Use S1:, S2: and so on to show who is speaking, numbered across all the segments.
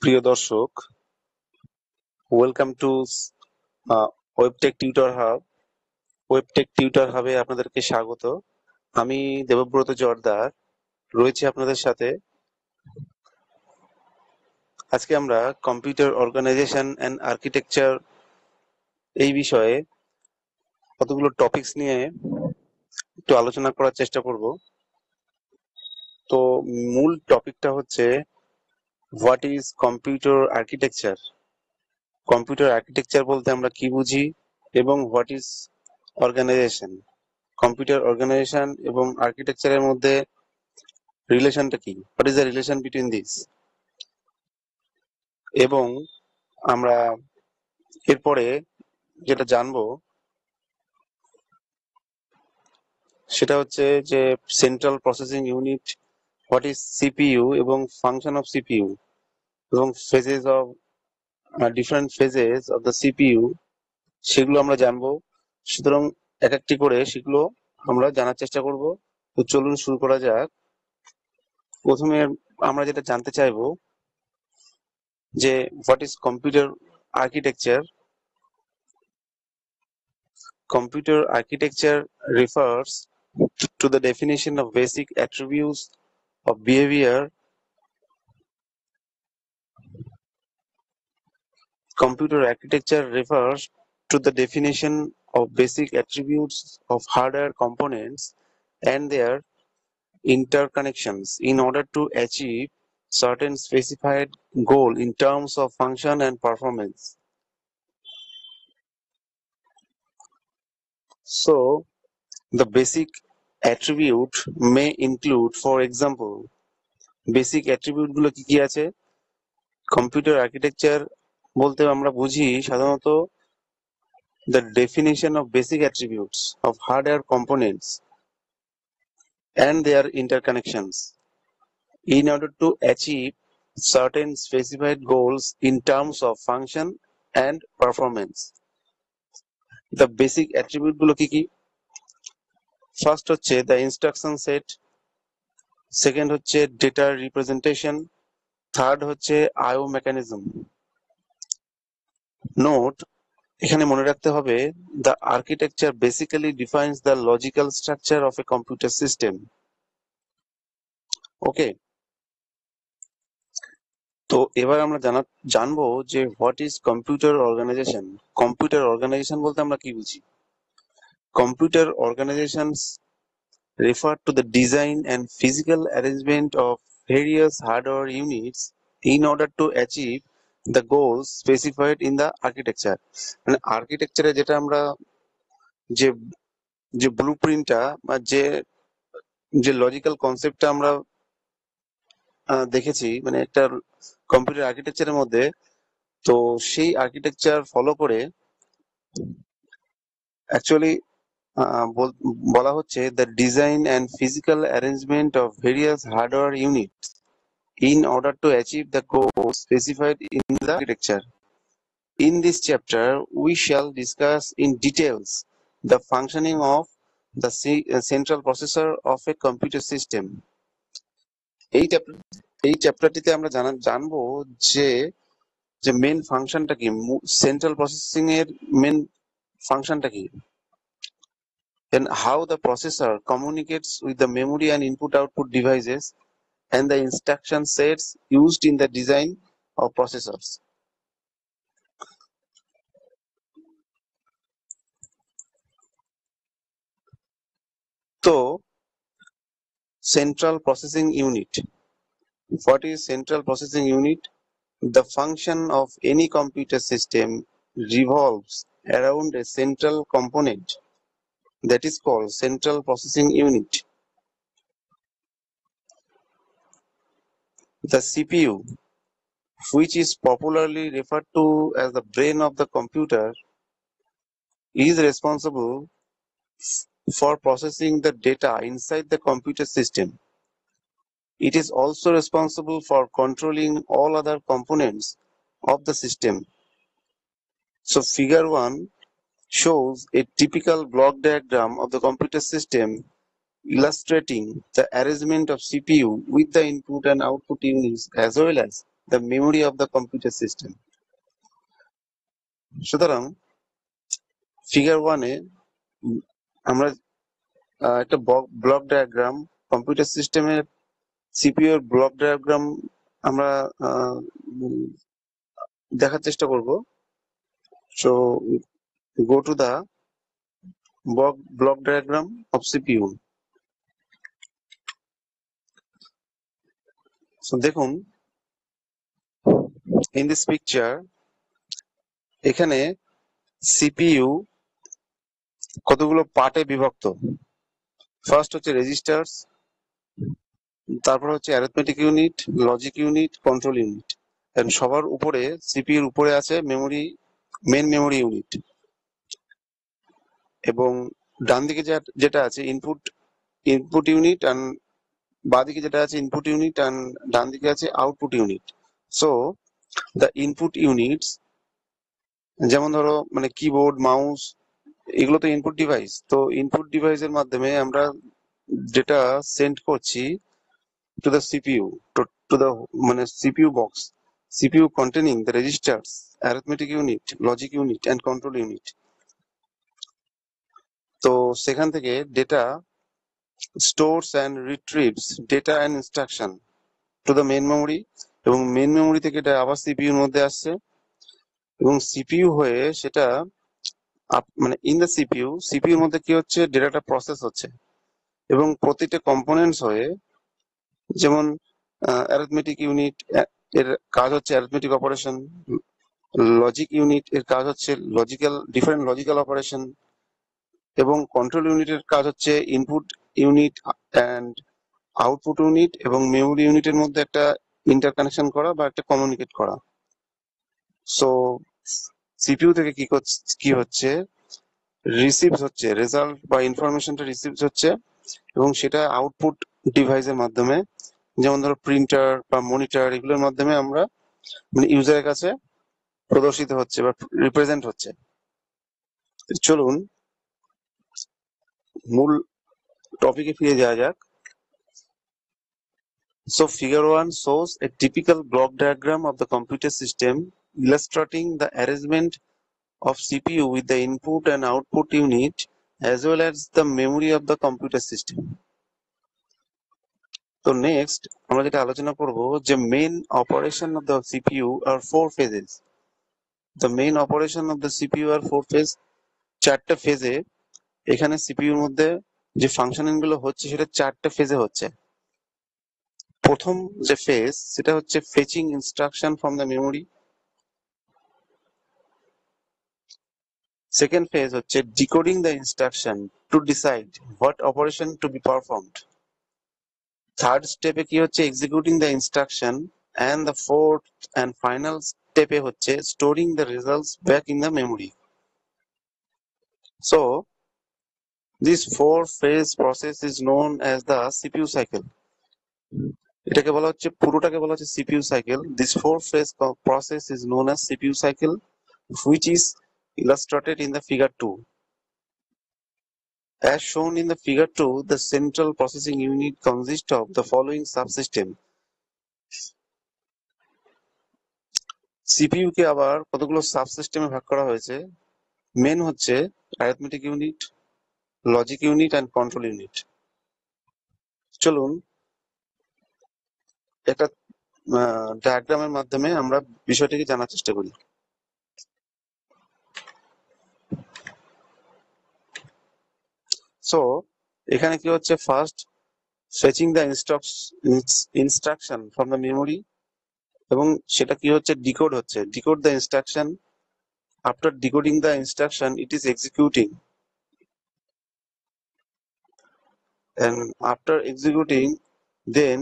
S1: প্রিয় দর্শক, welcome to ওয়েবটেক টিউটর হাব। ওয়েবটেক টিউটর হাবে আপনাদেরকে স্বাগত। আমি দেবব্রত জর্দার রয়েছি আপনাদের সাথে। আজকে আমরা কম্পিউটার অর্গানাইজেশন অ্যান্ড আর্কিটেকচার এই বিষয়ে কতগুলো টপিকস নিয়ে একটু আলোচনা করার চেষ্টা করব। তো মূল টপিকটা হচ্ছে what is computer architecture. Computer architecture বলতে আমরা কি বুঝি এবং what is organisation. Computer organisation এবং আর্কিটেকচারের মধ্যে রিলেশনটা কি, what is the relation between this. এবং আমরা এরপরে যেটা জানবো সেটা হচ্ছে যে central processing unit, what is CPU এবং ফাংশন অফ সিপিইউ এবং phases of different phases of the CPU, সেগুলো আমরা জানবো। সুতরাং এক একটি করে সেগুলো আমরা জানার চেষ্টা করব। তো চলুন শুরু করা যাক। প্রথমে আমরা যেটা জানতে চাইবো যে what is computer architecture. Computer architecture refers to the definition of basic attributes of behavior. Computer architecture refers to the definition of basic attributes of hardware components and their interconnections in order to achieve certain specified goal in terms of function and performance. So, the basic attribute may include, for example, basic attribute গুলো কি কি আছে? Computer architecture বলতে আমরা বুঝি সাধারণত the definition of basic attributes of hardware components and their interconnections in order to achieve certain specified goals in terms of function and performance. The basic attribute গুলো কি কি? ফার্স্ট হচ্ছে the instruction set, সেকেন্ড হচ্ছে data representation, third হচ্ছে IO mechanism. Note, এখানে মনে রাখতে হবে the architecture basically defines the logical structure of a computer system. ওকে, তো এবার আমরা জানবো যে what is computer organisation. Computer organisation বলতে আমরা কি বুঝি? Computer organisations refer to the design and physical arrangement of various hardware units in order to achieve the goals specified in the architecture. মানে আর্কিটেকচারে যেটা আমরা যে যে ব্লুপ্রিন্টটা বা যে লজিক্যাল কনসেপ্টটা আমরা দেখেছি, মানে একটা কম্পিউটার আর্কিটেকচারের মধ্যে, তো সেই আর্কিটেকচার ফলো করে অ্যাকচুয়ালি বলা হচ্ছে the design and physical arrangement of various hardware units in order to achieve the goals specified in the architecture. In this chapter, we shall discuss in details the functioning of the central processor of a computer system. এই চ্যাপ্টারটিতে আমরা জানবো যে main ফাংশনটা কি, central processing এর main ফাংশনটা কি, and how the processor communicates with the memory and input-output devices and the instruction sets used in the design of processors. So, central processing unit. What is central processing unit? The function of any computer system revolves around a central component that is called central processing unit. The CPU, which is popularly referred to as the brain of the computer, is responsible for processing the data inside the computer system. It is also responsible for controlling all other components of the system. So figure 1 shows a typical block diagram of the computer system illustrating the arrangement of CPU with the input and output units as well as the memory of the computer system. সুতরাং figure 1-এ আমরা একটা block diagram, computer সিস্টেমের CPU এর block diagram আমরা দেখার চেষ্টা করব। So go to the block diagram of CPU. So দেখুন in this picture এখানে CPU কতগুলো পার্টে বিভক্ত। ফার্স্ট হচ্ছে রেজিস্টার্স, তারপর হচ্ছে arithmetic unit, logic unit, control unit, and সবার উপরে সিপিইউর উপরে আছে মেমোরি, মেন মেমোরি ইউনিট, এবং ডান দিকে যেটা আছে ইনপুট ইউনিট, এন্ড বাঁদিকে যেটা আছে ইনপুট ইউনিট, এন্ড ডান দিকে আছে output unit. So the input units, যেমন ধরো মানে কিবোর্ড, মাউস, এগুলো তো ইনপুট ডিভাইস। তো ইনপুট ডিভাইসের মাধ্যমে আমরা যেটা সেন্ড করছি to the CPU, to the মানে CPU box, CPU containing the registers, arithmetic unit, logic unit and control unit. তো সেখান থেকে data stores and retrieves data and instruction to the main memory, এবং মেন মেমোরি থেকে এটা আবার CPU এর মধ্যে আসছে, এবং সিপিইউ হয়ে সেটা মানে ইন দ্য সিপিইউ এর মধ্যে কি হচ্ছে, ডেটাটা প্রসেস হচ্ছে, এবং প্রতিটা কম্পোনেন্টস হয়ে, যেমন অ্যারিথমেটিক ইউনিট এর কাজ হচ্ছে অ্যারিথমেটিক অপারেশন, লজিক ইউনিট এর কাজ হচ্ছে ডিফারেন্ট লজিক্যাল অপারেশন, এবং কন্ট্রোল ইউনিটের কাজ হচ্ছে input unit and output unit এবং মেমোরি ইউনিটের মধ্যে একটা ইন্টারকানেকশন করা বা একটা কমিউনিকেট করা। সো সিপিইউ থেকে কি হচ্ছে, রিসিভস হচ্ছে, রেজাল্ট বা ইনফরমেশনটা রিসিভস হচ্ছে, এবং সেটা আউটপুট ডিভাইসের মাধ্যমে, যেমন ধরো প্রিন্টার বা মনিটর, এগুলোর মাধ্যমে আমরা মানে ইউজারের কাছে প্রদর্শিত হচ্ছে বা রিপ্রেজেন্ট হচ্ছে। চলুন মূল টপিকে ফিরে যাওয়া যাক। So figure 1 shows a typical block diagram of the computer system illustrating the arrangement of CPU with the input and output unit as well as the memory of the computer system. So next আমরা যেটা আলোচনা করব যে main operation of the CPU are 4 phases. The main operation of the CPU are 4 phase, 4টা ফেজে এখানে CPU এর মধ্যে যে ফাংশনিং গুলো হচ্ছে সেটা 4টা ফেজে হচ্ছে। প্রথম যে ফেজ সেটা হচ্ছে fetching instruction from the memory, second phase হচ্ছে decoding the instruction to decide what operation to be performed, third স্টেপে কি হচ্ছে executing the instruction, and the fourth and final স্টেপে হচ্ছে storing the results back in the memory. So this four phase process is known as the CPU cycle. এটাকে বলা হচ্ছে, পুরোটাকে বলা হচ্ছে CPU cycle. This four phase process is known as CPU cycle, which is illustrated in the figure 2. As shown in the figure 2, the central processing unit consists of the following subsystem. CPU কে আবার কতগুলো সাবসিস্টেমে ভাগ করা হয়েছে। Main হচ্ছে arithmetic unit, logic unit and control unit. চলুন একটা ডায়াগ্রামের মাধ্যমে আমরা বিষয়টিকে জানার চেষ্টা করি। সো এখানে কি হচ্ছে, first fetching the instruction from the memory, এবং সেটা কি হচ্ছে, ডিকোড হচ্ছে, decode the instruction. After decoding the instruction it is executing, and after executing then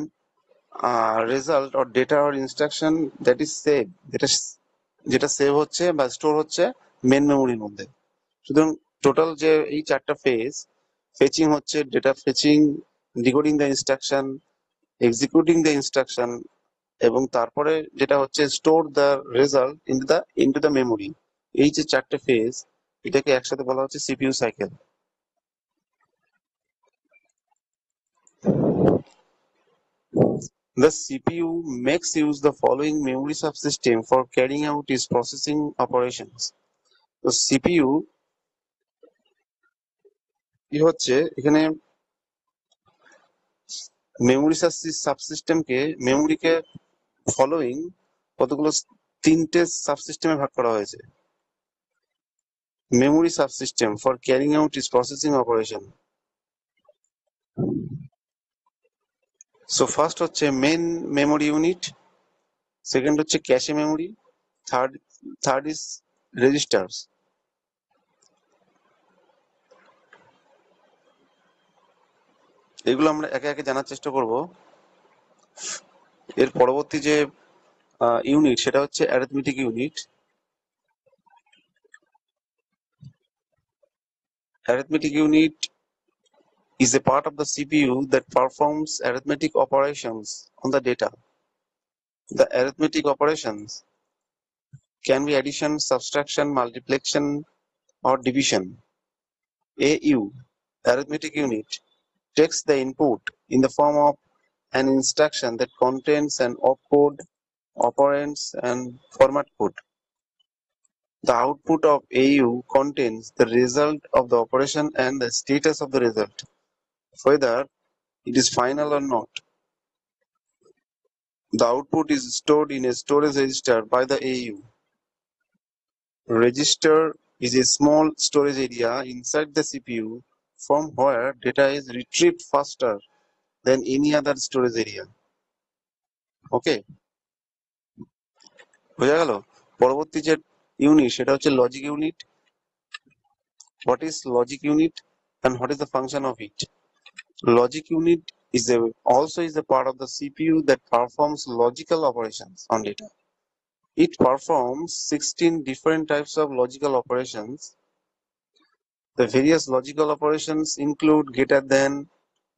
S1: result or data or instruction that is saved, যেটা save হচ্ছে বা store হচ্ছে main মেমোরির মধ্যে। সুতরাং টোটাল যে এই 4টা ফেজ, ফেচিং হচ্ছে data fetching, decoding the instruction, executing the instruction, এবং তারপরে যেটা হচ্ছে store the result into the memory. এই যে 4টে ফেজ, এটাকে একসাথে বলা হচ্ছে CPU cycle. The CPU makes use the following memory subsystem for carrying out its processing operations. তো CPU কি হচ্ছে এখানে মেমোরি সাবসিস্টেমকে মেমোরিকে ফলোইং কতগুলো তিনটে সাবসিস্টেমে ভাগ করা হয়েছে। Memory subsystem for carrying out is processing operation. So first হচ্ছে মেন মেমোরি ইউনিট, সেকেন্ড হচ্ছে ক্যাশে memory, third third is registers. এগুলো আমরা একে একে জানার চেষ্টা করব। এর পরবর্তী যে ইউনিট সেটা হচ্ছে arithmetic unit. Arithmetic unit is a part of the CPU that performs arithmetic operations on the data. The arithmetic operations can be addition, subtraction, multiplication, or division. AU, arithmetic unit, takes the input in the form of an instruction that contains an opcode, operands, and format code. The output of AU contains the result of the operation and the status of the result, whether it is final or not. The output is stored in a storage register by the AU. Register is a small storage area inside the CPU from where data is retrieved faster than any other storage area. ওকে, বোঝা গেল? পরবর্তী যে unit সেটা হচ্ছে logic unit. What is logic unit and what is the function of it? Logic unit also is a part of the CPU that performs logical operations on data. It performs 16 different types of logical operations. The various logical operations include greater than,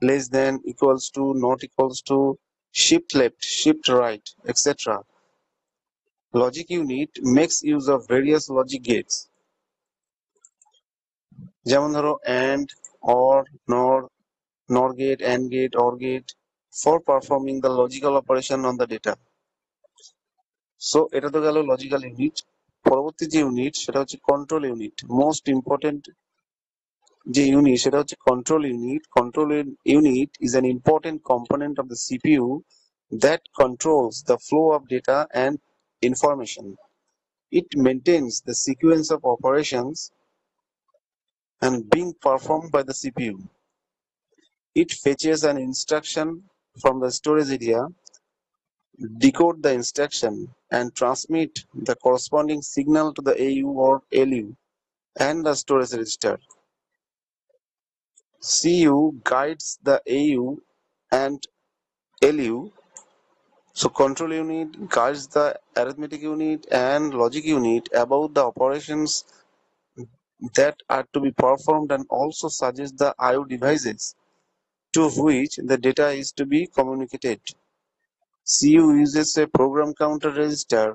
S1: less than, equals to, not equals to, shift left, shift right, etc. Logic unit makes use of various logic gates. যেমন ধরো and, or, nor gate, and gate, or gate for performing the logical operation on the data. So এটা তো গেল logical unit. পরবর্তী যে unit সেটা হচ্ছে control unit. Most important যে ইউনিট সেটা হচ্ছে control unit. Control unit is an important component of the CPU that controls the flow of data and information. It maintains the sequence of operations and being performed by the CPU. It fetches an instruction from the storage area, decode the instruction, and transmit the corresponding signal to the AU or LU and the storage register. CU guides the AU and LU. So control unit guides the arithmetic unit and logic unit about the operations that are to be performed and also suggests the IO devices to which the data is to be communicated. CU uses a program counter register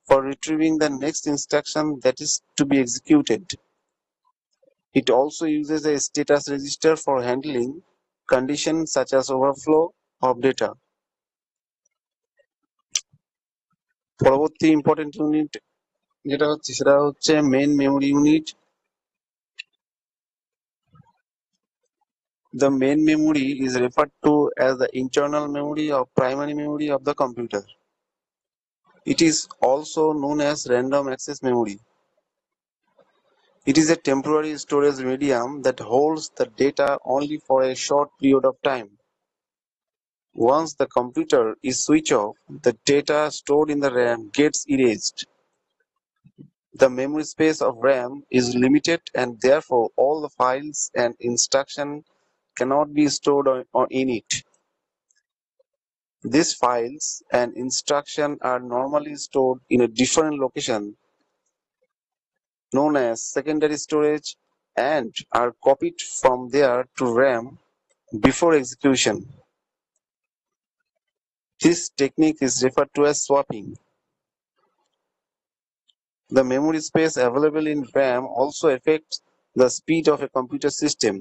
S1: for retrieving the next instruction that is to be executed. It also uses a status register for handling conditions such as overflow of data. পরবর্তী important unit যেটা হচ্ছে সেটা হচ্ছে main memory unit. The main memory is referred to as the internal memory or primary memory of the computer. It is also known as random access memory. It is a temporary storage medium that holds the data only for a short period of time. Once the computer is switched off, the data stored in the RAM gets erased. The memory space of RAM is limited and therefore all the files and instructions cannot be stored in it. These files and instructions are normally stored in a different location known as secondary storage and are copied from there to RAM before execution. This technique is referred to as swapping. The memory space available in RAM also affects the speed of a computer system.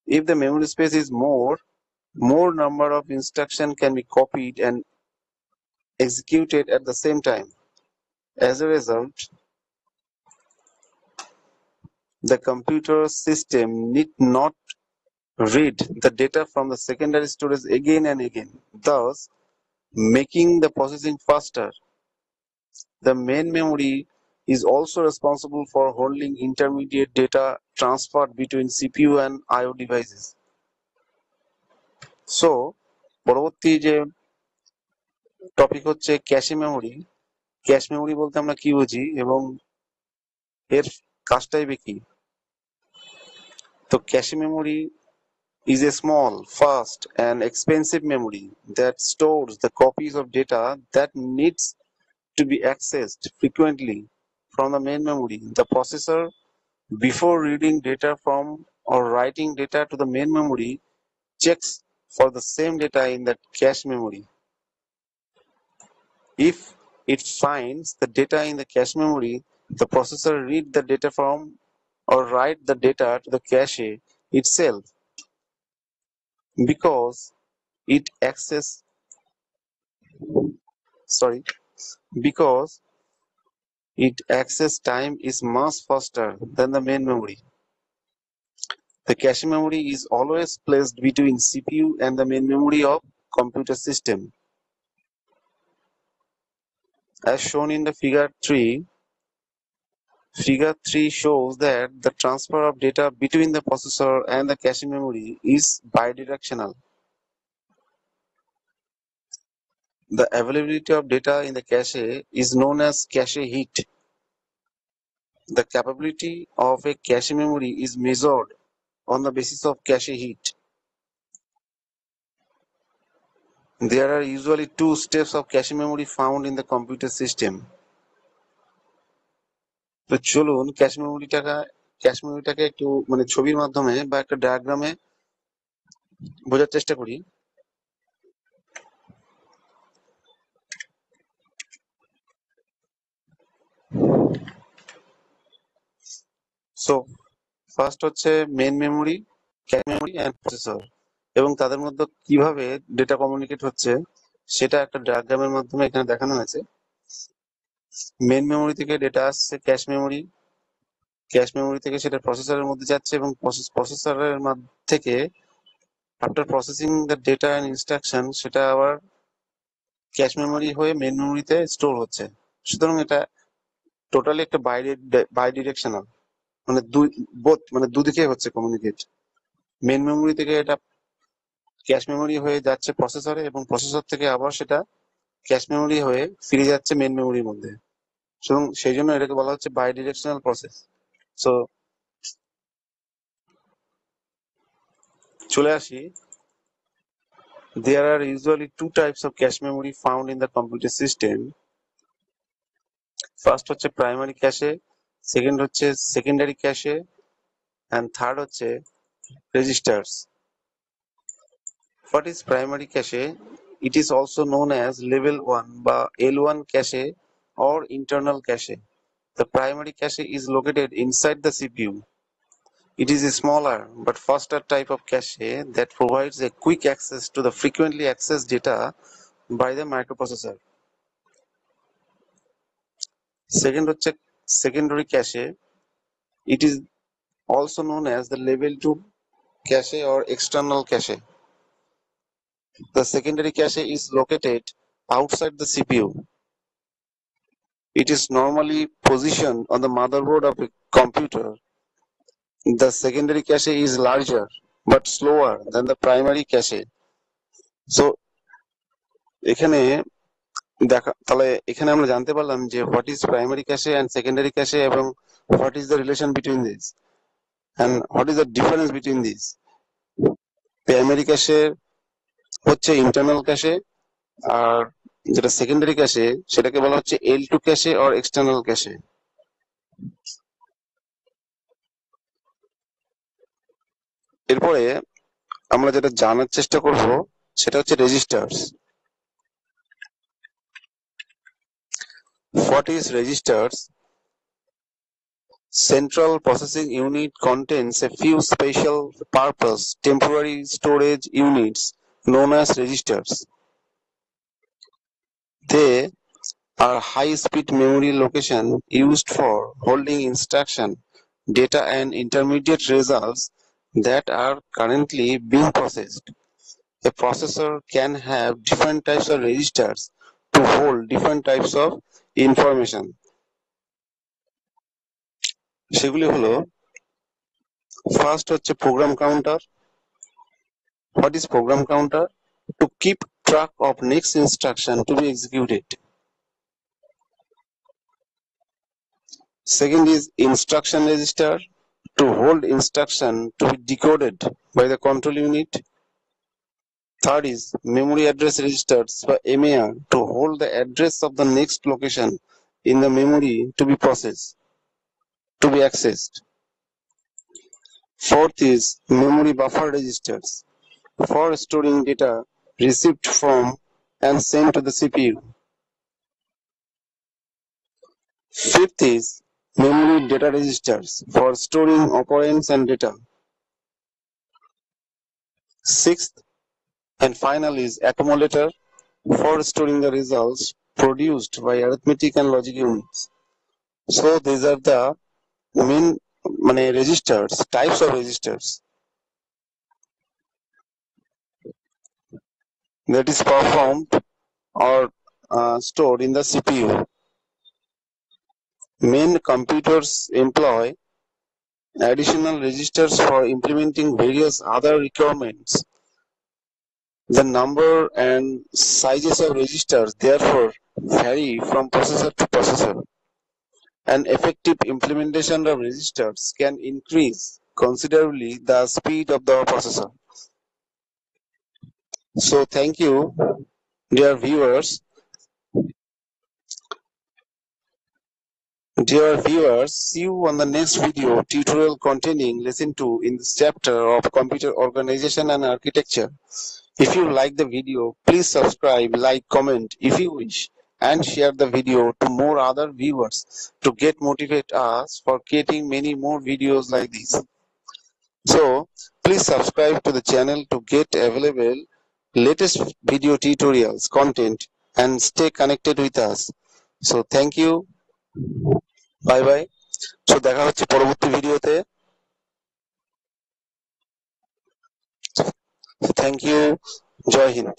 S1: If the memory space is more, more number of instructions can be copied and executed at the same time. As a result, the computer system need not read the data from the secondary storage again and again, thus making the processing faster. The main memory is also responsible for holding intermediate data transferred between CPU and IO devices. So, পরবর্তী যে topic হচ্ছে ক্যাশে memory. Cache memory বলতে আমরা কি বুঝি এবং এর কাজটাই বা কি? তো ক্যাশে memory is a small, fast, and expensive memory that stores the copies of data that needs to be accessed frequently from the main memory. The processor, before reading data from or writing data to the main memory, checks for the same data in the cache memory. If it finds the data in the cache memory, the processor read the data from or write the data to the cache itself because it access sorry because its access time is much faster than the main memory. The cache memory is always placed between CPU and the main memory of computer system. As shown in the figure 3 shows that the transfer of data between the processor and the cache memory is bidirectional. The availability of data in the cache is known as cache hit. The capability of a cache memory is measured on the basis of cache hit. There are usually two steps of cache memory found in the computer system. তো চলুন cash মেমোরিটাকে একটু মানে ছবির মাধ্যমে বা একটা ডায়াগ্রামে বোঝার চেষ্টা করি। সো ফার্স্ট হচ্ছে main memory, cache memory and processor, এবং তাদের মধ্যে কিভাবে ডেটা কমিউনিকেট হচ্ছে সেটা একটা ডায়াগ্রামের মাধ্যমে এখানে দেখানো হয়েছে। মেইন মেমোরি থেকে ডেটা আসছে ক্যাশ মেমোরি, ক্যাশ মেমোরি থেকে সেটা প্রসেসরের মধ্যে যাচ্ছে এবং প্রসেসরের থেকে after processing the data and instruction সেটা আবার ক্যাশ মেমোরি হয়ে মেইন মেমোরিতে স্টোর হচ্ছে। সুতরাং এটা টোটালি একটা বাইডিরেকশনাল, মানে দুদিকে হচ্ছে কমিউনিকেট। মেইন মেমোরি থেকে এটা ক্যাশ মেমোরি হয়ে যাচ্ছে প্রসেসরে এবং প্রসেসর থেকে আবার সেটা ক্যাশ মেমোরি হয়ে ফিরে যাচ্ছে মেইন মেমোরির মধ্যে। সুতরাং সেই জন্য এটাকে বলা হচ্ছে বাইডিরেকশনাল প্রসেস। সো চলে আসি, there are usually two types of cache memory found in the computer system. First হচ্ছে প্রাইমারি ক্যাশে, সেকেন্ড হচ্ছে সেকেন্ডারি ক্যাশে, and থার্ড হচ্ছে registers. What is primary cache? It is also known as level 1 বা L1 cache or internal cache. The primary cache is located inside the CPU. It is a smaller but faster type of cache that provides a quick access to the frequently accessed data by the microprocessor. Second হচ্ছে secondary cache. It is also known as the level 2 cache or external cache. The secondary cache is located outside the CPU. It is normally positioned on the motherboard of a computer. The secondary cache is larger but slower than the primary cache. So এখানে তাহলে এখানে আমরা জানতে পারলাম যে what is primary cache and secondary cache এবং what is the relation between this and what is the difference between this. Primary cache হচ্ছে internal ক্যাশে, আর যেটা সেকেন্ডারি ক্যাশে সেটাকে বলা হচ্ছে L2 ক্যাশে অর এক্সটার্নাল ক্যাশে। এরপরে আমরা যেটা জানার চেষ্টা করব সেটা হচ্ছে registers. What is registers? Central processing unit contains a few special purpose temporary storage units known as registers. They are high-speed memory location used for holding instruction, data and intermediate results that are currently being processed. A processor can have different types of registers to hold different types of information. সেগুলি হলো, first হচ্ছে program counter. What is program counter? To keep track of next instruction to be executed. Second is instruction register, to hold instruction to be decoded by the control unit. Third is memory address registers by MAR, to hold the address of the next location in the memory to be processed, to be accessed. Fourth is memory buffer registers, for storing data received from and sent to the CPU. Fifth is memory data registers, for storing operands and data. Sixth and final is accumulator, for storing the results produced by arithmetic and logic units. So these are the main registers, types of registers that is performed or stored in the CPU. Main computers employ additional registers for implementing various other requirements. The number and sizes of registers therefore vary from processor to processor. An effective implementation of registers can increase considerably the speed of the processor. So thank you, dear viewers. Dear viewers, see you on the next video tutorial containing lesson 2 in this chapter of computer organization and architecture. If you like the video, please subscribe, like, comment if you wish, and share the video to more other viewers to get motivate us for creating many more videos like this. So please subscribe to the channel to get available latest video tutorials content and stay connected with us. So thank you, bye bye. So দেখা হচ্ছে পরবর্তী ভিডিওতে। Thank you, Joy Hind.